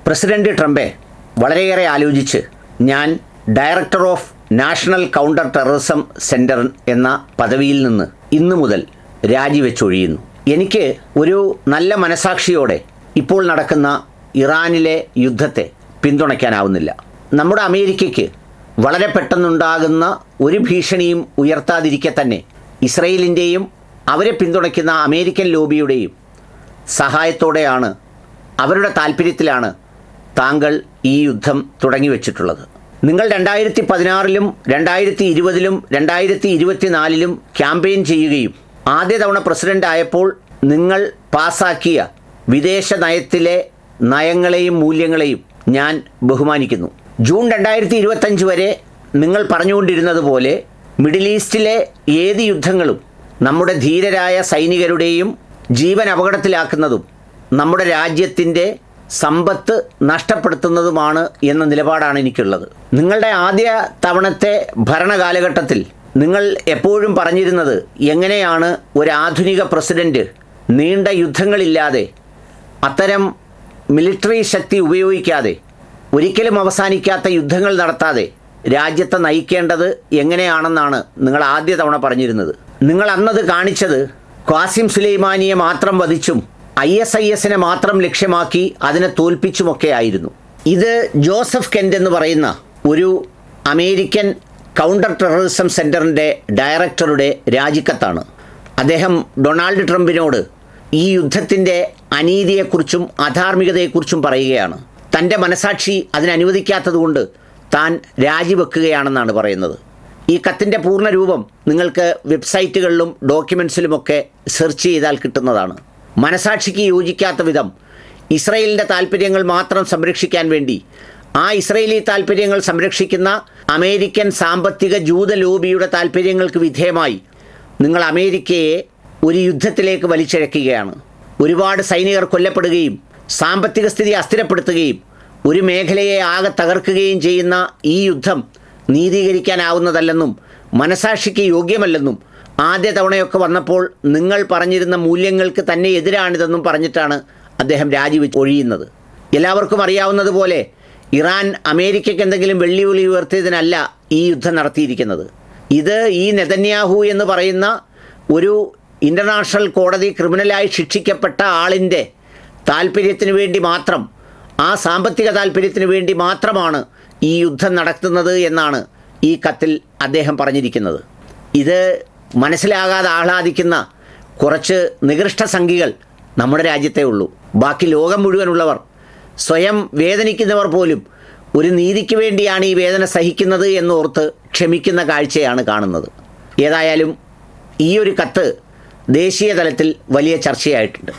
President ട്രംപെ വളരെയേറെ ആലോചിച്ച് ഞാൻ director of national counter terrorism centre എന്ന പദവിയിൽ നിന്ന് ഇന്നു മുതൽ രാജിവെച്ചൊഴിയുന്നു. എനിക്ക് ഒരു നല്ല മനസാക്ഷിയോടെ ഇപ്പോൾ നടക്കുന്ന ഇറാനിലെ യുദ്ധത്തെ പിന്തുണയ്ക്കാനാവുന്നില്ല. നമ്മുടെ അമേരിക്കയ്ക്ക് വളരെ പെട്ടെന്നുണ്ടാകുന്ന ഒരു ഭീഷണിയും ഉയർത്താതിരിക്കെ തന്നെ ഇസ്രയേലിൻ്റെയും അവരെ പിന്തുണയ്ക്കുന്ന അമേരിക്കൻ ലോബിയുടെയും സഹായത്തോടെയാണ്, അവരുടെ താല്പര്യത്തിലാണ് താങ്കൾ ഈ യുദ്ധം തുടങ്ങിവെച്ചിട്ടുള്ളത്. നിങ്ങൾ 2016-ലും 2020-ലും 2024-ലും ക്യാമ്പയിൻ ചെയ്യുകയും ആദ്യ തവണ പ്രസിഡന്റ് ആയപ്പോൾ നിങ്ങൾ പാസാക്കിയ വിദേശ നയത്തിലെ നയങ്ങളെയും മൂല്യങ്ങളെയും ഞാൻ ബഹുമാനിക്കുന്നു. ജൂൺ 2025 വരെ നിങ്ങൾ പറഞ്ഞുകൊണ്ടിരുന്നത് പോലെ മിഡിൽ ഈസ്റ്റിലെ ഏത് യുദ്ധങ്ങളും നമ്മുടെ ധീരരായ സൈനികരുടെയും ജീവൻ അപകടത്തിലാക്കുന്നതും നമ്മുടെ രാജ്യത്തിൻ്റെ സമ്പത്ത് നഷ്ടപ്പെടുത്തുന്നതുമാണ് എന്ന നിലപാടാണ് എനിക്കുള്ളത്. നിങ്ങളുടെ ആദ്യ തവണത്തെ ഭരണകാലഘട്ടത്തിൽ നിങ്ങൾ എപ്പോഴും പറഞ്ഞിരുന്നത്, എങ്ങനെയാണ് ഒരു ആധുനിക പ്രസിഡന്റ് നീണ്ട യുദ്ധങ്ങളില്ലാതെ, അത്തരം മിലിറ്ററി ശക്തി ഉപയോഗിക്കാതെ, ഒരിക്കലും അവസാനിക്കാത്ത യുദ്ധങ്ങൾ നടത്താതെ രാജ്യത്തെ നയിക്കേണ്ടത് എങ്ങനെയാണെന്നാണ് നിങ്ങൾ ആദ്യ തവണ പറഞ്ഞിരുന്നത്. നിങ്ങൾ അന്നത് കാണിച്ചത് ഖാസിം സുലൈമാനിയെ മാത്രം വധിച്ചും ISISനെ മാത്രം ലക്ഷ്യമാക്കി അതിനെ തോൽപ്പിച്ചുമൊക്കെ ആയിരുന്നു. ഇത് ജോസഫ് കെൻ്റ് എന്ന് പറയുന്ന ഒരു അമേരിക്കൻ കൗണ്ടർ ടെററിസം സെൻറ്ററിൻ്റെ ഡയറക്ടറുടെ രാജിക്കത്താണ്. അദ്ദേഹം ഡൊണാൾഡ് ട്രംപിനോട് ഈ യുദ്ധത്തിൻ്റെ അനീതിയെക്കുറിച്ചും അധാർമികതയെക്കുറിച്ചും പറയുകയാണ്. തൻ്റെ മനസാക്ഷി അതിനനുവദിക്കാത്തതുകൊണ്ട് താൻ രാജിവെക്കുകയാണെന്നാണ് പറയുന്നത്. ഈ കത്തിൻ്റെ പൂർണ്ണ രൂപം നിങ്ങൾക്ക് വെബ്സൈറ്റുകളിലും ഡോക്യുമെൻസിലുമൊക്കെ സെർച്ച് ചെയ്താൽ കിട്ടുന്നതാണ്. മനസാക്ഷിക്ക് യോജിക്കാത്ത വിധം ഇസ്രയേലിൻ്റെ താല്പര്യങ്ങൾ മാത്രം സംരക്ഷിക്കാൻ വേണ്ടി, ആ ഇസ്രയേലി താല്പര്യങ്ങൾ സംരക്ഷിക്കുന്ന അമേരിക്കൻ സാമ്പത്തിക ജൂത ലോബിയുടെ താല്പര്യങ്ങൾക്ക് വിധേയമായി നിങ്ങൾ അമേരിക്കയെ ഒരു യുദ്ധത്തിലേക്ക് വലിച്ചിഴക്കുകയാണ്. ഒരുപാട് സൈനികർ കൊല്ലപ്പെടുകയും സാമ്പത്തിക സ്ഥിതി അസ്ഥിരപ്പെടുത്തുകയും ഒരു മേഖലയെ ആകെ തകർക്കുകയും ചെയ്യുന്ന ഈ യുദ്ധം നീതീകരിക്കാനാവുന്നതല്ലെന്നും മനസാക്ഷിക്ക് യോഗ്യമല്ലെന്നും ആദ്യ തവണയൊക്കെ വന്നപ്പോൾ നിങ്ങൾ പറഞ്ഞിരുന്ന മൂല്യങ്ങൾക്ക് തന്നെ എതിരാണിതെന്നും പറഞ്ഞിട്ടാണ് അദ്ദേഹം രാജിവെച്ച് ഒഴിയുന്നത്. എല്ലാവർക്കും അറിയാവുന്നതുപോലെ ഇറാൻ അമേരിക്കയ്ക്ക് എന്തെങ്കിലും വെല്ലുവിളി ഉയർത്തിയതിനല്ല ഈ യുദ്ധം നടത്തിയിരിക്കുന്നത്. ഇത് ഈ നെതന്യാഹു എന്ന് പറയുന്ന ഒരു ഇൻ്റർനാഷണൽ കോടതി ക്രിമിനലായി ശിക്ഷിക്കപ്പെട്ട ആളിൻ്റെ താല്പര്യത്തിന് വേണ്ടി മാത്രം, ആ സാമ്പത്തിക താല്പര്യത്തിന് വേണ്ടി മാത്രമാണ് ഈ യുദ്ധം നടത്തുന്നത് എന്നാണ് ഈ കത്തിൽ അദ്ദേഹം പറഞ്ഞിരിക്കുന്നത്. ഇത് മനസ്സിലാകാതെ ആഹ്ലാദിക്കുന്ന കുറച്ച് നികൃഷ്ട സംഖ്യകൾ നമ്മുടെ രാജ്യത്തേ ഉള്ളൂ. ബാക്കി ലോകം മുഴുവനുള്ളവർ, സ്വയം വേദനിക്കുന്നവർ പോലും ഒരു നീതിക്ക് വേണ്ടിയാണ് ഈ വേദന സഹിക്കുന്നത് എന്നോർത്ത് ക്ഷമിക്കുന്ന കാഴ്ചയാണ് കാണുന്നത്. ഏതായാലും ഈ ഒരു കത്ത് ദേശീയ തലത്തിൽ വലിയ ചർച്ചയായിട്ടുണ്ട്.